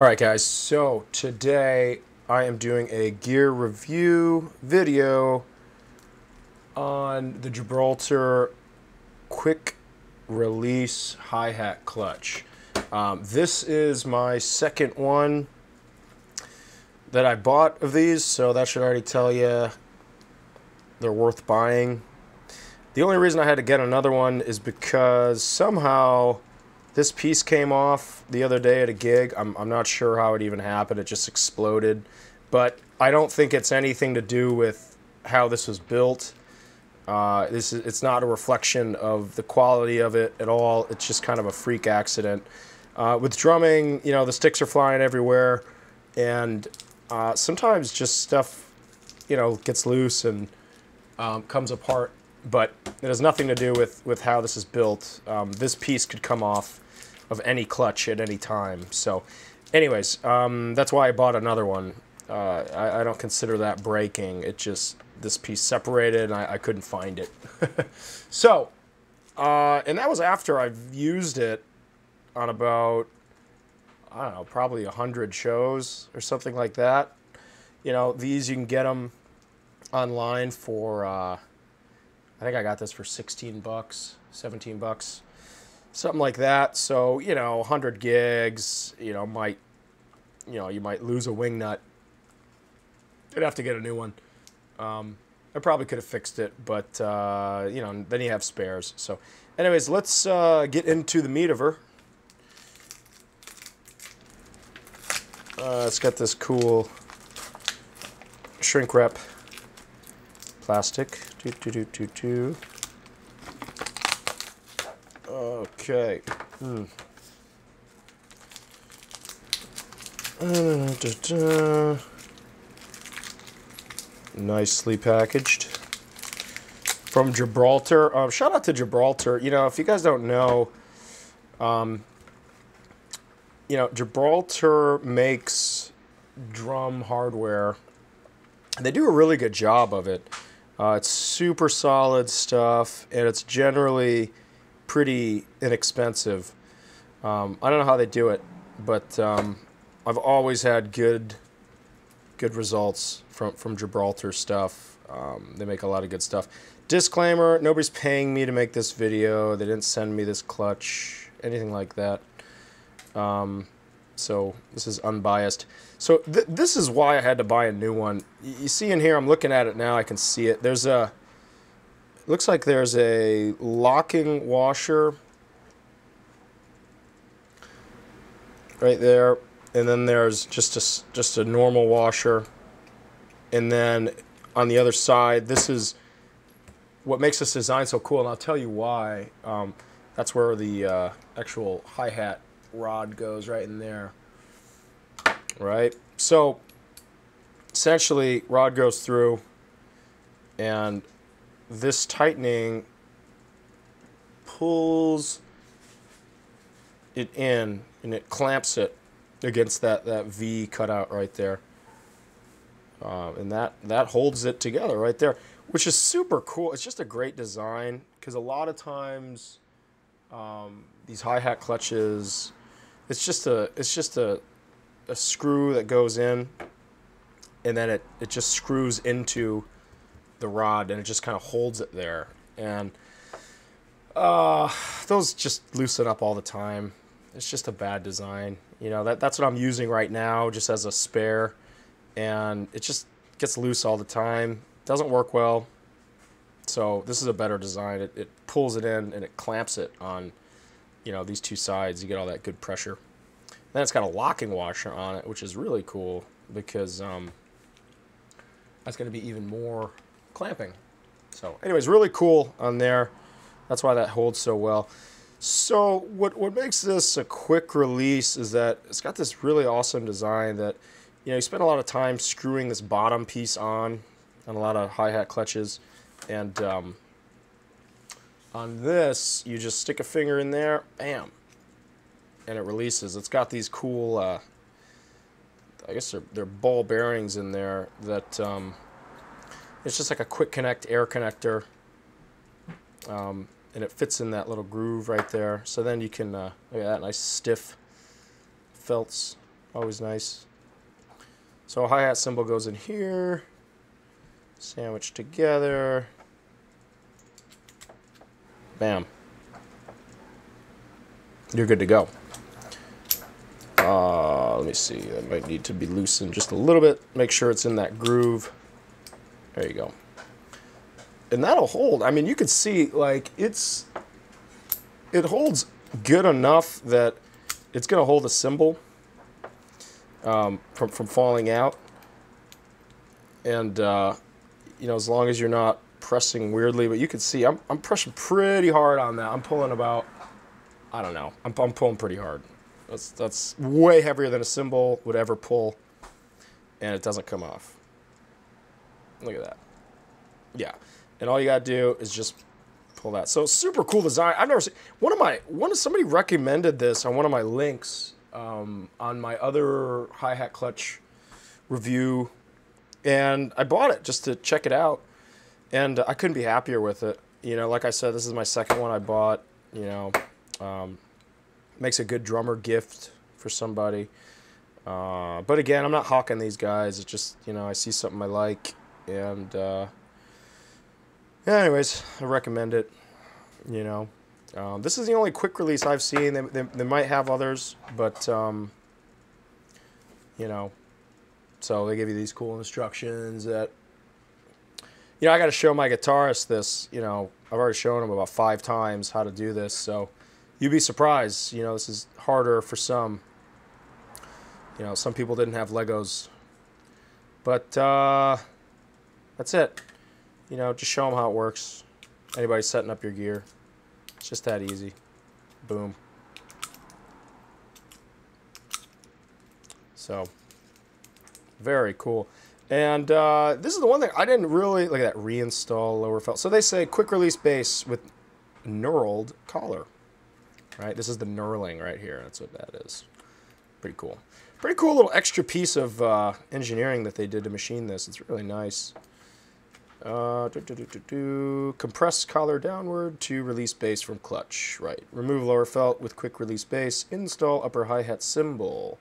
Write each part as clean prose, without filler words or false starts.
Alright guys, so today I am doing a gear review video on the Gibraltar quick release hi-hat clutch. This is my second one that I bought of these, so that should already tell you they're worth buying. The only reason I had to get another one is because somehow this piece came off the other day at a gig. I'm not sure how it even happened. It just exploded. But I don't think it's anything to do with how this was built. It's not a reflection of the quality of it at all. It's just kind of a freak accident. With drumming, you know, the sticks are flying everywhere. And sometimes just stuff, you know, gets loose and comes apart. But it has nothing to do with how this is built. This piece could come off of any clutch at any time. So anyways, that's why I bought another one. I don't consider that breaking. It just, this piece separated and I couldn't find it. So, and that was after I've used it on about, I don't know, probably 100 shows or something like that. You know, these you can get them online for, I think I got this for 16 bucks, 17 bucks. Something like that. So, you know, 100 gigs, you know, you might lose a wing nut. You'd have to get a new one. I probably could have fixed it, but, you know, then you have spares. So, anyways, let's get into the meat of her. It's got this cool shrink wrap plastic. Okay. Nicely packaged. From Gibraltar. Shout out to Gibraltar. You know, if you guys don't know, you know, Gibraltar makes drum hardware. And they do a really good job of it. It's super solid stuff, and it's generally pretty inexpensive. I don't know how they do it, but I've always had good results from Gibraltar stuff. They make a lot of good stuff. Disclaimer, nobody's paying me to make this video. They didn't send me this clutch, anything like that. So this is unbiased. So this is why I had to buy a new one. You see in here, I'm looking at it now, I can see it. There's a, looks like there's a locking washer right there, and then there's just a normal washer, and then on the other side, this is what makes this design so cool, and I'll tell you why. That's where the actual hi-hat rod goes, right in there. Right? So essentially, rod goes through, and this tightening pulls it in, and it clamps it against that V cutout right there. And that holds it together right there, which is super cool. It's just a great design, because a lot of times these hi-hat clutches, it's just a screw that goes in, and then it just screws into the rod, and it just kind of holds it there. And those just loosen up all the time. It's just a bad design. You know, that's what I'm using right now, just as a spare, and it just gets loose all the time. Doesn't work well. So this is a better design. It pulls it in and it clamps it on, you know, these two sides. You get all that good pressure. Then it's got a locking washer on it, which is really cool, because that's going to be even more clamping. So anyways, really cool on there. That's why that holds so well. So what makes this a quick release is that it's got this really awesome design that, you know, you spend a lot of time screwing this bottom piece on a lot of hi-hat clutches, and on this you just stick a finger in there, bam, and it releases. It's got these cool, I guess they're ball bearings in there that, it's just like a quick connect air connector, and it fits in that little groove right there. So then you can, look at that nice stiff felts Always nice. So a hi-hat cymbal goes in here, sandwiched together. Bam. You're good to go. Let me see. That might need to be loosened just a little bit. Make sure it's in that groove. There you go. And that'll hold. I mean, you can see, like, it holds good enough that it's going to hold a cymbal from falling out. And, you know, as long as you're not pressing weirdly. But you can see I'm pressing pretty hard on that. I'm pulling about, I don't know. I'm pulling pretty hard. That's way heavier than a cymbal would ever pull. And it doesn't come off. Look at that. Yeah. And all you gotta do is just pull that. So super cool design. I've never seen somebody recommended this on one of my links on my other hi-hat clutch review, and I bought it just to check it out, and I couldn't be happier with it. You know, like I said, this is my second one I bought. You know, makes a good drummer gift for somebody. But again, I'm not hawking these guys. It's just, you know, I see something I like, and yeah, anyways, I recommend it. You know, this is the only quick release I've seen. They might have others, but you know, so they give you these cool instructions that, you know, I got to show my guitarist this. You know, I've already shown him about 5 times how to do this, so you'd be surprised. You know, this is harder for some. You know, some people didn't have Legos, but that's it. You know, just show them how it works. Anybody setting up your gear, it's just that easy. Boom. So, very cool. And this is the one thing I didn't really, look at that, reinstall lower felt. So they say quick release bass with knurled collar, right? This is the knurling right here. That's what that is. Pretty cool. Pretty cool little extra piece of engineering that they did to machine this. It's really nice. Compress collar downward to release bass from clutch. Right. Remove lower felt with quick release bass. Install upper hi-hat cymbal.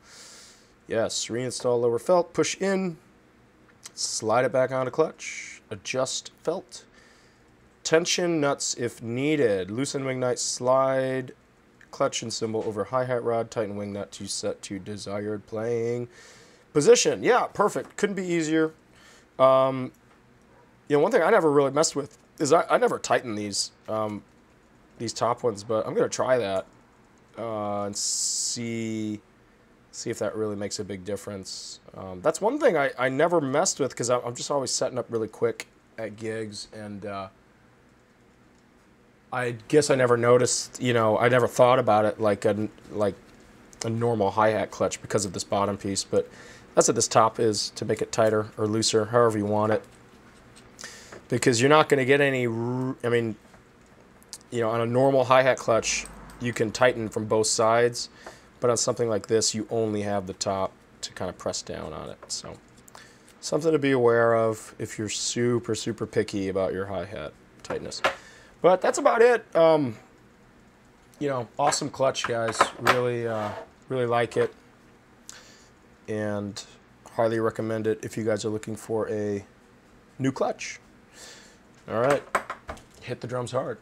Yes. Reinstall lower felt. Push in. Slide it back onto clutch. Adjust felt. Tension nuts if needed. Loosen wing nut. Slide clutch and cymbal over hi-hat rod. Tighten wing nut to set to desired playing position. Yeah, perfect. Couldn't be easier. You know, one thing I never really messed with is I never tighten these top ones, but I'm gonna try that and see if that really makes a big difference. That's one thing I never messed with because I'm just always setting up really quick at gigs, and I guess I never noticed. You know, I never thought about it like a normal hi-hat clutch because of this bottom piece, but that's what this top is, to make it tighter or looser, however you want it. Because you're not going to get any, I mean, you know, on a normal hi-hat clutch, you can tighten from both sides, but on something like this, you only have the top to kind of press down on it. So, something to be aware of if you're super, super picky about your hi-hat tightness. But that's about it. You know, awesome clutch, guys. Really, really like it. And highly recommend it if you guys are looking for a new clutch. All right, hit the drums hard.